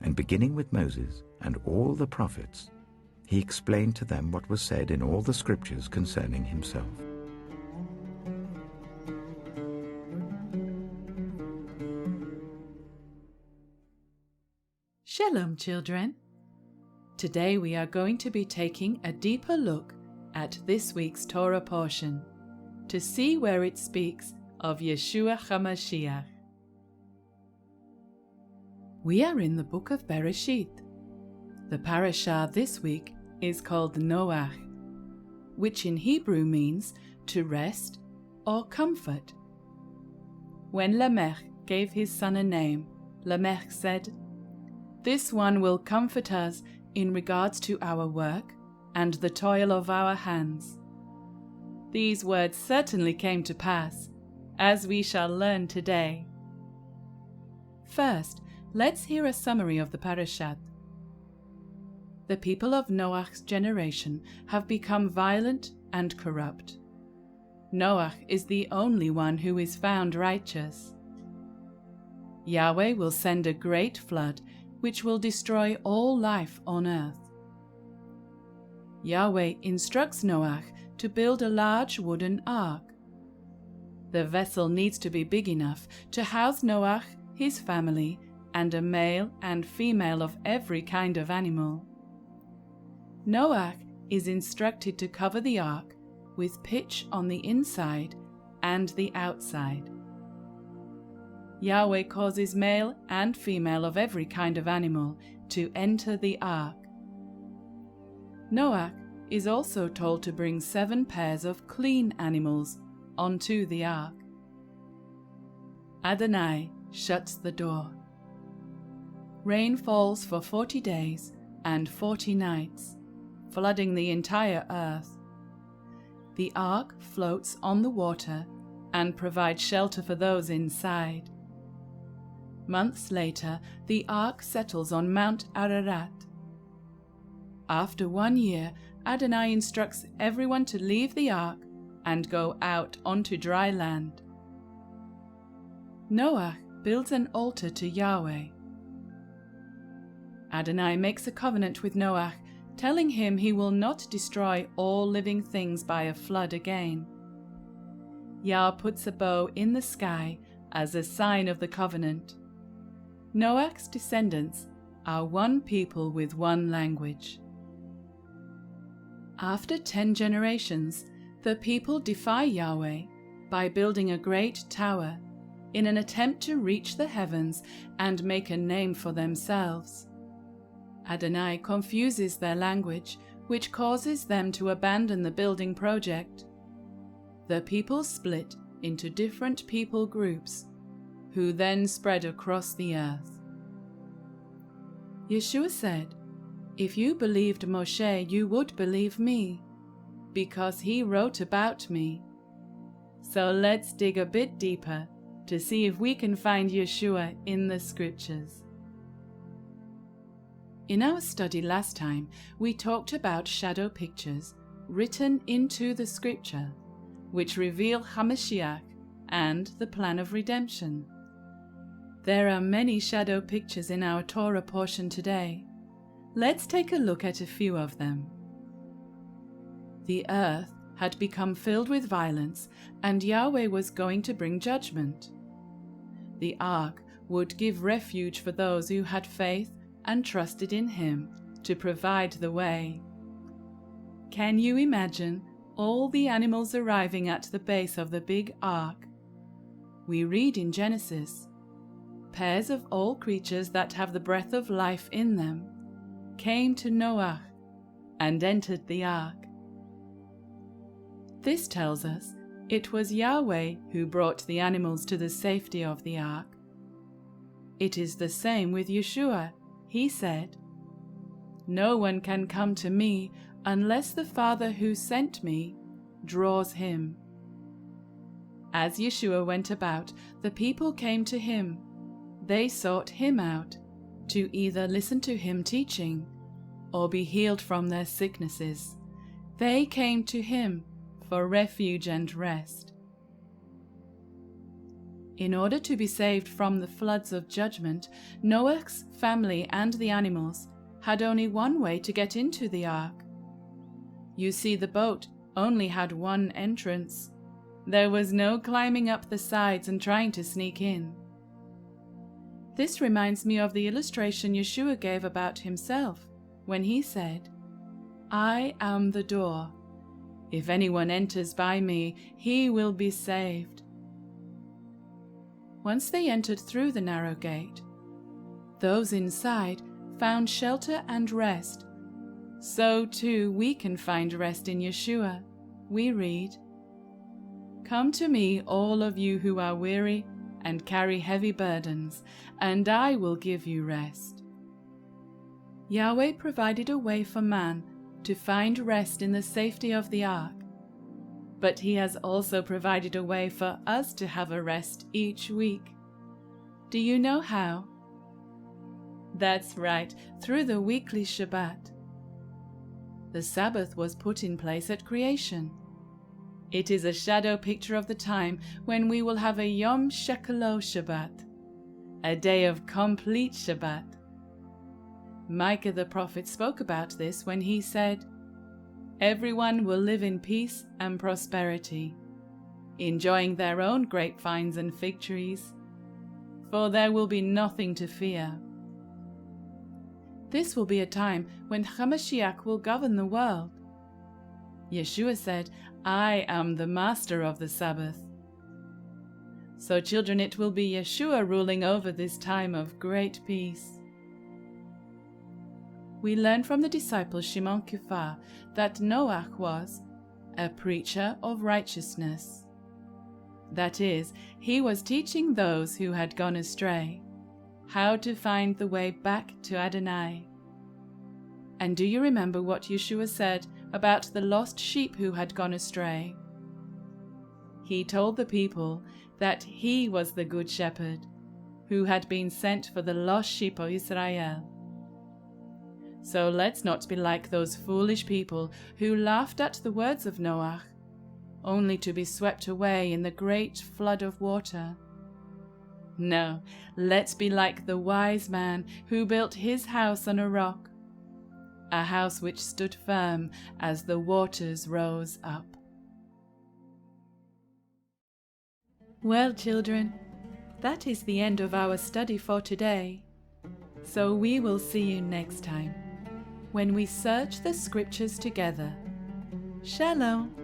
and beginning with Moses and all the prophets, he explained to them what was said in all the scriptures concerning himself. Shalom, children. Today we are going to be taking a deeper look at this week's Torah portion to see where it speaks of Yeshua Ha'Mashiach. We are in the book of Bereshit. The parashah this week is called Noach, which in Hebrew means to rest or comfort. When Lamech gave his son a name, Lamech said, "This one will comfort us in regards to our work and the toil of our hands." These words certainly came to pass, as we shall learn today. First, let's hear a summary of the parashat. The people of Noach's generation have become violent and corrupt. Noach is the only one who is found righteous. Yahweh will send a great flood which will destroy all life on earth. Yahweh instructs Noach to build a large wooden ark. The vessel needs to be big enough to house Noach, his family, and a male and female of every kind of animal. Noach is instructed to cover the ark with pitch on the inside and the outside. Yahweh causes male and female of every kind of animal to enter the ark. Noach is also told to bring 7 pairs of clean animals onto the ark. Adonai shuts the door. Rain falls for 40 days and 40 nights, flooding the entire earth. The ark floats on the water and provides shelter for those inside. Months later, the ark settles on Mount Ararat. After 1 year, Adonai instructs everyone to leave the ark and go out onto dry land. Noach builds an altar to Yahweh. Adonai makes a covenant with Noach, telling him he will not destroy all living things by a flood again. Yah puts a bow in the sky as a sign of the covenant. Noach's descendants are one people with one language. After 10 generations, the people defy Yahweh by building a great tower in an attempt to reach the heavens and make a name for themselves. Adonai confuses their language, which causes them to abandon the building project. The people split into different people groups, who then spread across the earth. Yeshua said, "If you believed Moshe, you would believe me, because he wrote about me." So let's dig a bit deeper to see if we can find Yeshua in the scriptures. In our study last time, we talked about shadow pictures written into the scripture, which reveal Hamashiach and the plan of redemption. There are many shadow pictures in our Torah portion today. Let's take a look at a few of them. The earth had become filled with violence, and Yahweh was going to bring judgment. The ark would give refuge for those who had faith and trusted in him to provide the way. Can you imagine all the animals arriving at the base of the big ark? We read in Genesis, "Pairs of all creatures that have the breath of life in them came to Noach and entered the ark." This tells us it was Yahweh who brought the animals to the safety of the ark. It is the same with Yeshua. He said, "No one can come to me unless the Father who sent me draws him." As Yeshua went about, the people came to him. They sought him out to either listen to him teaching or be healed from their sicknesses. They came to him for refuge and rest. In order to be saved from the floods of judgment, Noach's family and the animals had only one way to get into the ark. You see, the boat only had one entrance. There was no climbing up the sides and trying to sneak in. This reminds me of the illustration Yeshua gave about himself when he said, "I am the door. If anyone enters by me, he will be saved." Once they entered through the narrow gate, those inside found shelter and rest. So too we can find rest in Yeshua. We read, "Come to me, all of you who are weary and carry heavy burdens, and I will give you rest." Yahweh provided a way for man to find rest in the safety of the ark, but he has also provided a way for us to have a rest each week. Do you know how? That's right, through the weekly Shabbat. The Sabbath was put in place at creation. It is a shadow picture of the time when we will have a Yom Shekelo Shabbat, a day of complete Shabbat. Micha the prophet spoke about this when he said, "Everyone will live in peace and prosperity, enjoying their own grapevines and fig trees, for there will be nothing to fear." This will be a time when Hamashiach will govern the world. Yeshua said, "I am the master of the Sabbath." So children, it will be Yeshua ruling over this time of great peace. We learn from the disciple Shimon Kifar that Noach was a preacher of righteousness. That is, he was teaching those who had gone astray how to find the way back to Adonai. And do you remember what Yeshua said about the lost sheep who had gone astray? He told the people that he was the good shepherd who had been sent for the lost sheep of Israel. So let's not be like those foolish people who laughed at the words of Noach, only to be swept away in the great flood of water. No, let's be like the wise man who built his house on a rock, a house which stood firm as the waters rose up. Well, children, that is the end of our study for today. So we will see you next time when we search the scriptures together. Shalom.